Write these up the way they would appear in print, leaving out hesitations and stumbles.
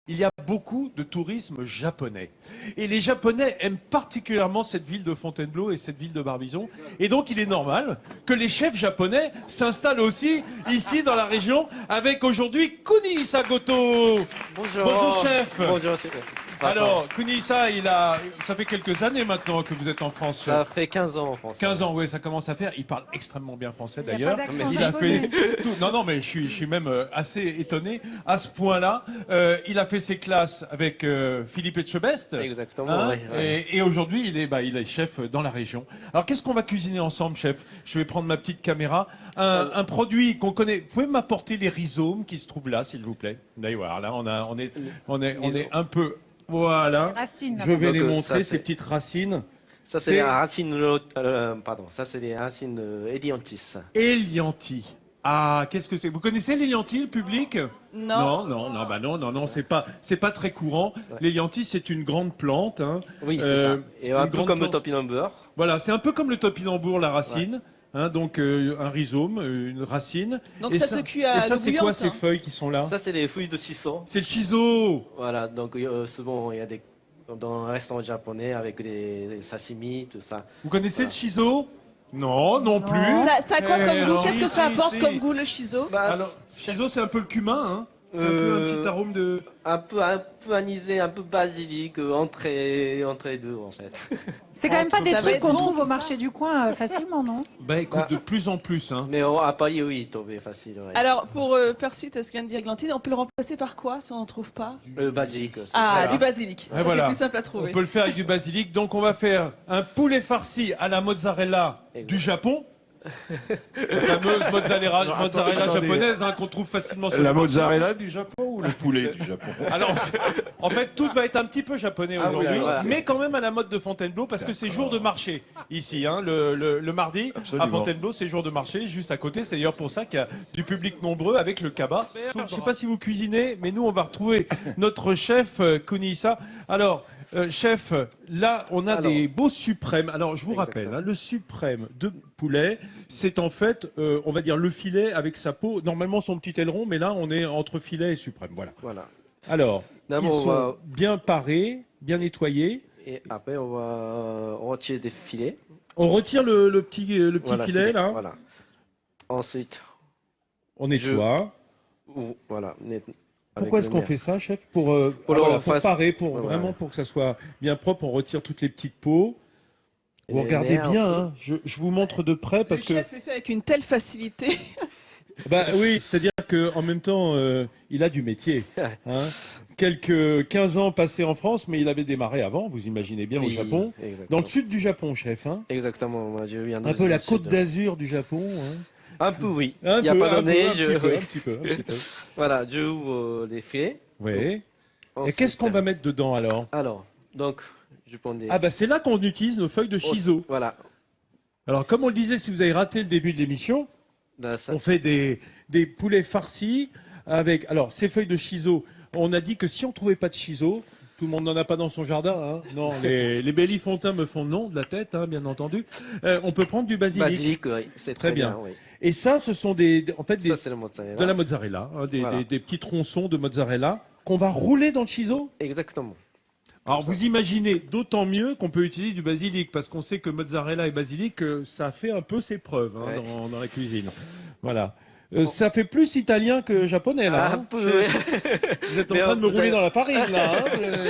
Il y a beaucoup de tourisme japonais. Et les Japonais aiment particulièrement cette ville de Fontainebleau et cette ville de Barbizon. Et donc, il est normal que les chefs japonais s'installent aussi ici dans la région avec aujourd'hui Kunihisa Goto. Bonjour. Bonjour, chef. Bonjour, chef. Alors, Kunihisa, ça fait quelques années maintenant que vous êtes en France, chef. Ça fait 15 ans en France. 15 ans, oui, ça commence à faire. Il parle extrêmement bien français Il y a d'ailleurs. pas d'accent Il a japonais. fait tout. Non, mais je suis même assez étonné à ce point-là. Il a fait ses classes avec Philippe Etchebest. Exactement. Hein, ouais. et aujourd'hui, il est chef dans la région. Alors, qu'est-ce qu'on va cuisiner ensemble, chef? Je vais prendre ma petite caméra. Un produit qu'on connaît. Vous pouvez m'apporter les rhizomes qui se trouvent là, s'il vous plaît? D'ailleurs, là, on est un peu. Voilà. Racines. Je vais Donc, les ça, montrer, c'est- ces petites racines. Ça, c'est les racines. Pardon. Ça, c'est les racines Elianthis. Elianthi. Ah, qu'est-ce que c'est? Vous connaissez l'Elianthi, le public? Non. Non, c'est pas très courant. Ouais. L'Elianthi, c'est une grande plante, hein. Oui, c'est ça. Et un une peu grande comme le plante. topinambour. Voilà, c'est un peu comme le topinambour, la racine. Hein, donc, un rhizome, une racine. Donc Et ça se cuit à Et ça, l'eau c'est quoi bouillante, ces hein. feuilles qui sont là? Ça, c'est les feuilles de citron. C'est le shiso. Voilà. Donc, souvent, il y a des. Dans un restaurant japonais avec des sashimi, tout ça. Vous connaissez le shiso? Non, non plus. Ça a quoi comme goût? alors, Qu'est-ce que ça si, apporte si. comme goût, le shiso? Bah, Alors, shiso, c'est un peu le cumin, hein. C'est un peu un petit arôme de... un peu anisé, un peu basilic, entre les deux, en fait. C'est quand même pas des Ça va trucs être qu'on bon, trouve tout au ça. marché du coin facilement, non? Bah écoute, de plus en plus, hein. Mais à Paris, oui, il tombait facile. Ouais. Alors, pour faire suite à ce que vient de dire Glantine, on peut le remplacer par quoi si on n'en trouve pas? Le basilic aussi. Ah, Voilà. du basilic. Et Ça, voilà. c'est plus simple à On trouver. peut le faire avec du basilic. Donc on va faire un poulet farci à la mozzarella du Japon. La fameuse mozzarella japonaise, hein, qu'on trouve facilement sur La le marché. mozzarella du Japon ou le poulet du Japon? Alors, en fait, tout va être un petit peu japonais Ah oui, aujourd'hui, voilà. mais quand même à la mode de Fontainebleau, parce que c'est jour de marché ici, hein, le mardi Absolument. à Fontainebleau, c'est jour de marché, juste à côté. C'est d'ailleurs pour ça qu'il y a du public nombreux avec le kaba. Je ne sais pas si vous cuisinez, mais nous, on va retrouver notre chef Kunihisa. Alors, chef, là, on a Alors. des beaux suprêmes. Alors, je vous rappelle, Exactement. hein, le suprême de poulet, c'est en fait, on va dire, le filet avec sa peau. Normalement, son petit aileron, mais là, on est entre filet et suprême. Voilà. Voilà. Alors, ils D'abord, on sont va- bien parés, bien nettoyés. Et après, on va retirer des filets. On retire le petit Voilà, filet, là. Voilà. Ensuite, On nettoie. voilà. Pourquoi est-ce qu'on fait ça, chef? Pour parer, Voilà. vraiment pour que ça soit bien propre, on retire toutes les petites peaux. Et Vous les regardez nerfs bien, aussi. hein. Je vous montre de près parce Le que... chef le fait avec une telle facilité. Bah oui, c'est-à-dire qu'en même temps, il a du métier. Hein. Quelques 15 ans passés en France, mais il avait démarré avant, vous imaginez bien, au Oui, Japon. exactement. Dans le sud du Japon, chef. Hein. Exactement. Moi, je viens Un peu la du sud. côte d'Azur du Japon. Hein. Un peu, oui. Un Il n'y a peu, pas un de peu, neige. un oui. petit peu. Voilà, je ouvre les filets. Oui. Et Ensuite, qu'est-ce qu'on va mettre dedans alors? Alors, donc, je prends des. Ah bah c'est là qu'on utilise nos feuilles de shiso. Voilà. Alors comme on le disait, si vous avez raté le début de l'émission, Là, ça, on fait des poulets farcis avec... Alors ces feuilles de shiso, on a dit que si on trouvait pas de shiso, tout le monde n'en a pas dans son jardin, hein. Non, les bellifontins me font non de la tête, hein, bien entendu. On peut prendre du basilic. basilic, oui, c'est Très très bien. oui. Et ça, ce sont en fait Ça, c'est le mozzarella. de la mozzarella, hein, Voilà. des petits tronçons de mozzarella qu'on va rouler dans le shiso. Exactement. Alors vous imaginez d'autant mieux qu'on peut utiliser du basilic parce qu'on sait que mozzarella et basilic, ça fait un peu ses preuves hein, Ouais. dans la cuisine. Voilà. Ça fait plus italien que japonais là. Un hein. peu, oui. Vous êtes en Mais train de me vous rouler avez- dans la farine là. Hein.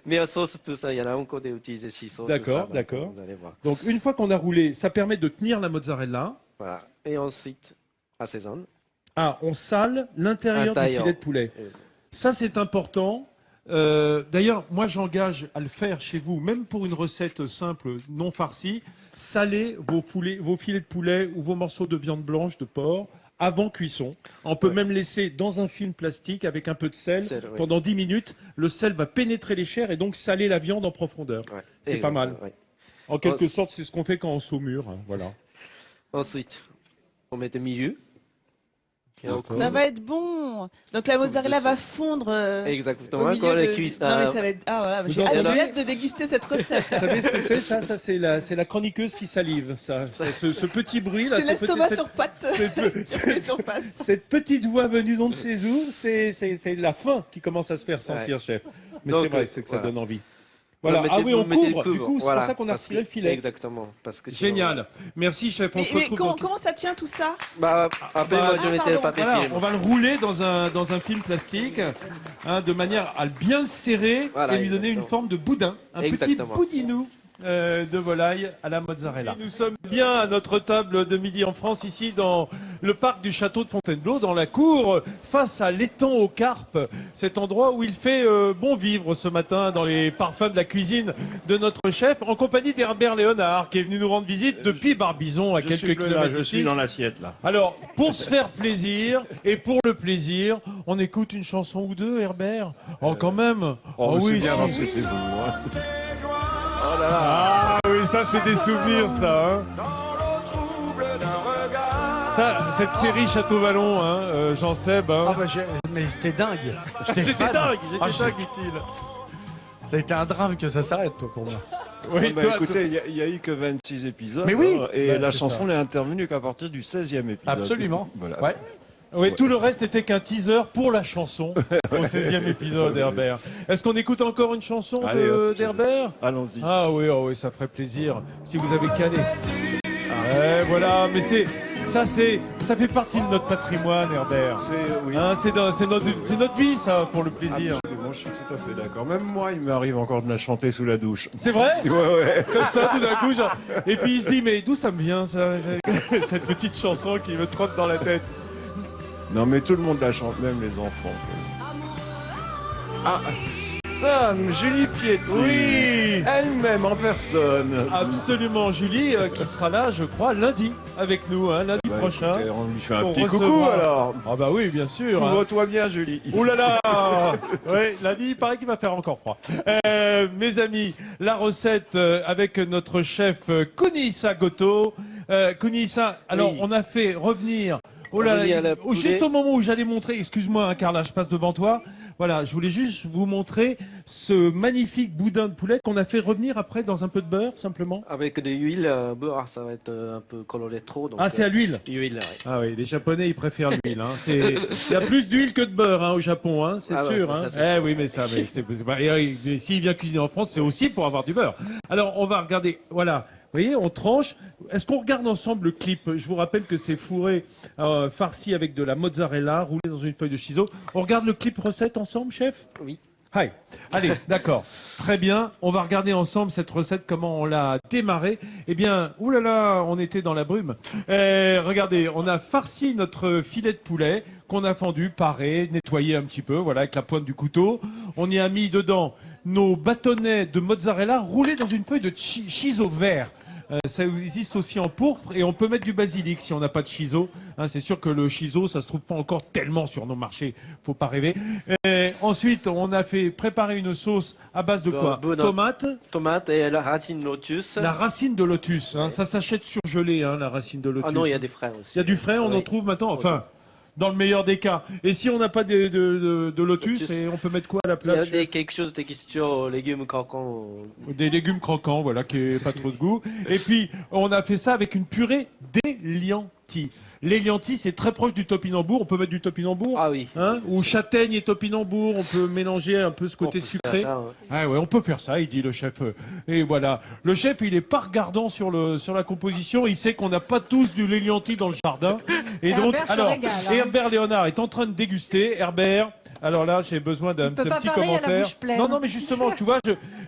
Mais en sauce, tout ça, il y en a encore d'utiliser ciseaux. D'accord, tout ça, d'accord. donc Vous allez voir. Donc une fois qu'on a roulé, ça permet de tenir la mozzarella. Voilà. Et ensuite, assaisonne. Ah, on sale l'intérieur du Intérieur. filet de poulet. Et- Ça c'est important. D'ailleurs, moi j'engage à le faire chez vous, même pour une recette simple, non farcie. Salez vos filets de poulet ou vos morceaux de viande blanche de porc avant cuisson. On peut Ouais. même laisser dans un film plastique avec un peu de sel Sel, oui. pendant 10 minutes. Le sel va pénétrer les chairs et donc saler la viande en profondeur. Ouais. C'est pas mal. Exactement, ouais. En quelque Oh, sorte, c'est ce qu'on fait quand on saumure. Hein, voilà. Ensuite, on met le milieu. Ça va être bon. Donc la mozzarella va fondre. Exactement, Au milieu quand de... les cuisses. Non mais ça va être. Ah voilà, j'ai hâte de déguster cette recette. Vous savez ce que c'est ça? Ça c'est la chroniqueuse qui salive. Ça, ce petit bruit là. C'est l'estomac cette- sur pattes. Surface. Cette petite voix venue d'on ne sait où, c'est la faim qui commence à se faire sentir, chef. Mais Donc, c'est vrai, c'est que ça voilà. donne envie. Voilà. Ah oui, on couvre. Du coup, c'est pour ça qu'on a retiré le filet. Exactement. Parce que sinon- Génial. Merci, chef. On Mais, se mais retrouve comment, dans comment ça tient tout ça? Bah, après, moi, je mettais le pardon. papier Voilà, film. on va le rouler dans un film plastique, de manière à bien le serrer Voilà, et lui donner une exactement. forme de boudin, un Exactement. petit boudinou de volaille à la mozzarella. Nous sommes bien à notre table de midi en France, ici dans le parc du château de Fontainebleau, dans la cour, face à l'étang aux carpes, cet endroit où il fait bon vivre ce matin dans les parfums de la cuisine de notre chef, en compagnie d'Herbert Léonard, qui est venu nous rendre visite depuis Barbizon, à Je quelques suis là, kilomètres je d'ici. suis dans l'assiette là. Alors, pour se faire plaisir et pour le plaisir, on écoute une chanson ou deux, Herbert. Oh, quand même. Oh, oui, c'est bien si. parce que c'est vous. Hein. Oh là là. Ah oui, ça c'est des souvenirs, ça. Hein. Ça, cette série Château Vallon, hein, Jean Seb. Hein. Ah bah mais j'étais dingue. J'étais J'étais fan. dingue, Ah, j'étais dingue, dit-il. Ça a été un drame que ça s'arrête, toi, pour moi. Oui, Bah, toi, écoutez, il y a eu que 26 épisodes. Mais oui. hein, et Bah, la c'est chanson ça. n'est intervenue qu'à partir du 16e épisode. Absolument. Voilà. Ouais. oui, tout le reste n'était qu'un teaser pour la chanson au 16e épisode, Herbert. Est-ce qu'on écoute encore une chanson Allez, hop, d'Herbert? Allons-y. Ah oui, oh oui, ça ferait plaisir si vous avez calé. Ouais, voilà, mais ça fait partie de notre patrimoine, Herbert. Oui. Hein, c'est notre vie, ça, pour le plaisir. Absolument, je suis tout à fait d'accord. Même moi, il m'arrive encore de la chanter sous la douche. C'est vrai? Ouais, ouais. Comme ça, tout d'un coup, genre... Et puis il se dit, mais d'où ça me vient, ça, cette petite chanson qui me trotte dans la tête? Non, mais tout le monde la chante, même les enfants. Ah, ça, Julie Pietri. Oui! Elle-même en personne. Absolument, Julie, qui sera là, je crois, lundi, avec nous, hein, lundi Bah, prochain. écoutez, on lui fait un Pour petit coucou recevoir- alors. Ah bah oui, bien sûr. Hein. Couvre-toi bien, Julie. Ouh là là. Oui, lundi, il paraît qu'il va faire encore froid. Mes amis, la recette avec notre chef Kunihisa Goto. Kunihisa, alors Oui. on a fait revenir... Oh là Revenir là, le poulet. juste au moment où j'allais montrer, excuse-moi hein, Carla, je passe devant toi. Voilà, je voulais juste vous montrer ce magnifique boudin de poulet qu'on a fait revenir après dans un peu de beurre, simplement. Avec de l'huile, beurre, ça va être un peu coloré trop. Donc, Ah, c'est à l'huile. Huile, ouais. Ah oui, les Japonais, ils préfèrent l'huile. Hein. Il y a plus d'huile que de beurre hein, au Japon, hein, c'est Ah ouais, sûr. ça, Hein. ça, c'est sûr. Oui, mais ça, mais c'est pas... Et s'il vient cuisiner en France, c'est aussi pour avoir du beurre. Alors, on va regarder, voilà. Vous voyez, on tranche. Est-ce qu'on regarde ensemble le clip? Je vous rappelle que c'est fourré, farci avec de la mozzarella, roulé dans une feuille de shiso. On regarde le clip recette ensemble, chef? Oui. Hi. Allez, d'accord. Très bien. On va regarder ensemble cette recette, comment on l'a démarrée. Eh bien, oulala, on était dans la brume. Regardez, on a farci notre filet de poulet qu'on a fendu, paré, nettoyé un petit peu, voilà, avec la pointe du couteau. On y a mis dedans nos bâtonnets de mozzarella roulés dans une feuille de shiso vert. Ça existe aussi en pourpre et on peut mettre du basilic si on n'a pas de shiso. Hein, c'est sûr que le shiso, ça se trouve pas encore tellement sur nos marchés. Faut pas rêver. Ensuite, on a fait préparer une sauce à base de quoi? Tomate, Tomate et la racine lotus. la racine de lotus. Hein, ça s'achète surgelé, hein, la racine de lotus. Ah non, il y a des frères aussi. Il y a du frais, on en Oui. trouve maintenant. Enfin, dans le meilleur des cas. Et si on n'a pas de lotus, Lotus. et on peut mettre quoi à la Il y a place? quelque chose de question légumes croquants. Des légumes croquants, voilà, qui est pas trop de goût. Et puis, on a fait ça avec une purée d'éliantis. L'éliantis, c'est très proche du topinambour. On peut mettre du topinambour. Ah oui. Hein, ou châtaigne et topinambour. On peut mélanger un peu ce côté On peut faire sucré. ça, ouais. Ah ouais, on peut faire ça, il dit le chef. Et voilà. Le chef, il est pas regardant sur la composition. Il sait qu'on n'a pas tous du l'éliantis dans le jardin. Et donc, Herbert se alors, régale, hein. Herbert Léonard est en train de déguster. Herbert. Alors là, j'ai besoin d'un Il peut pas petit parler à la commentaire. bouche pleine. Non, non, mais justement, tu vois,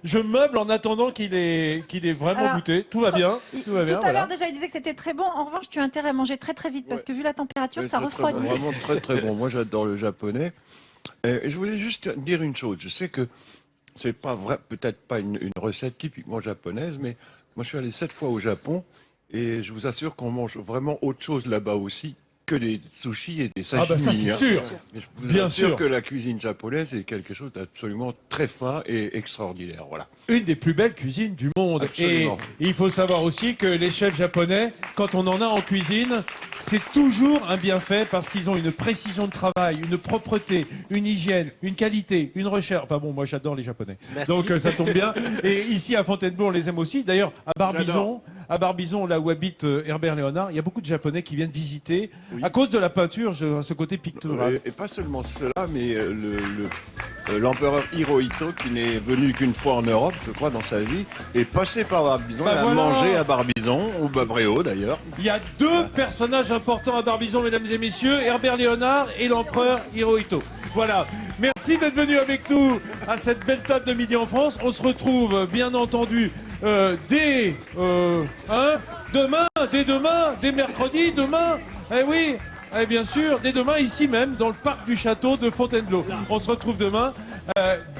je meuble en attendant qu'il ait vraiment Alors, goûté. Tout va bien. Tout va bien. Tout à l'heure voilà. déjà, il disait que c'était très bon. En revanche, tu as intérêt à manger très très vite parce que vu la température, Ouais, ça très, très refroidit. bon, vraiment très très bon. Moi j'adore le japonais. Et je voulais juste dire une chose. Je sais que c'est pas vrai, peut-être pas une recette typiquement japonaise, mais moi je suis allé 7 fois au Japon et je vous assure qu'on mange vraiment autre chose là-bas aussi que des sushis et des Ah sashimi. bah ça c'est hein. sûr. Mais je vous Bien assure sûr. que la cuisine japonaise est quelque chose d'absolument très fin et extraordinaire. Voilà. Une des plus belles cuisines du monde. Absolument. Et il faut savoir aussi que les chefs japonais, quand on en a en cuisine, c'est toujours un bienfait parce qu'ils ont une précision de travail, une propreté, une hygiène, une qualité, une recherche. Enfin bon, moi j'adore les Japonais. Merci. Donc ça tombe bien. Et ici à Fontainebleau, on les aime aussi. D'ailleurs, à Barbizon, là où habite Herbert Léonard, il y a beaucoup de Japonais qui viennent visiter à cause de la peinture, ce côté pictural. Et pas seulement cela, mais l'empereur Hirohito, qui n'est venu qu'une fois en Europe, je crois, dans sa vie, est passé par Barbizon. Bah il a voilà. mangé à Barbizon, ou Babréo d'ailleurs. Il y a deux personnages importants à Barbizon, mesdames et messieurs, Herbert Léonard et l'empereur Hirohito. Voilà. Merci d'être venu avec nous à cette belle table de midi en France. On se retrouve, bien entendu, dès mercredi, demain. Eh oui, bien sûr, dès demain, ici même, dans le parc du château de Fontainebleau. On se retrouve demain.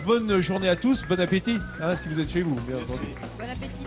Bonne journée à tous, bon appétit, hein, si vous êtes chez vous, bien entendu. Bon appétit.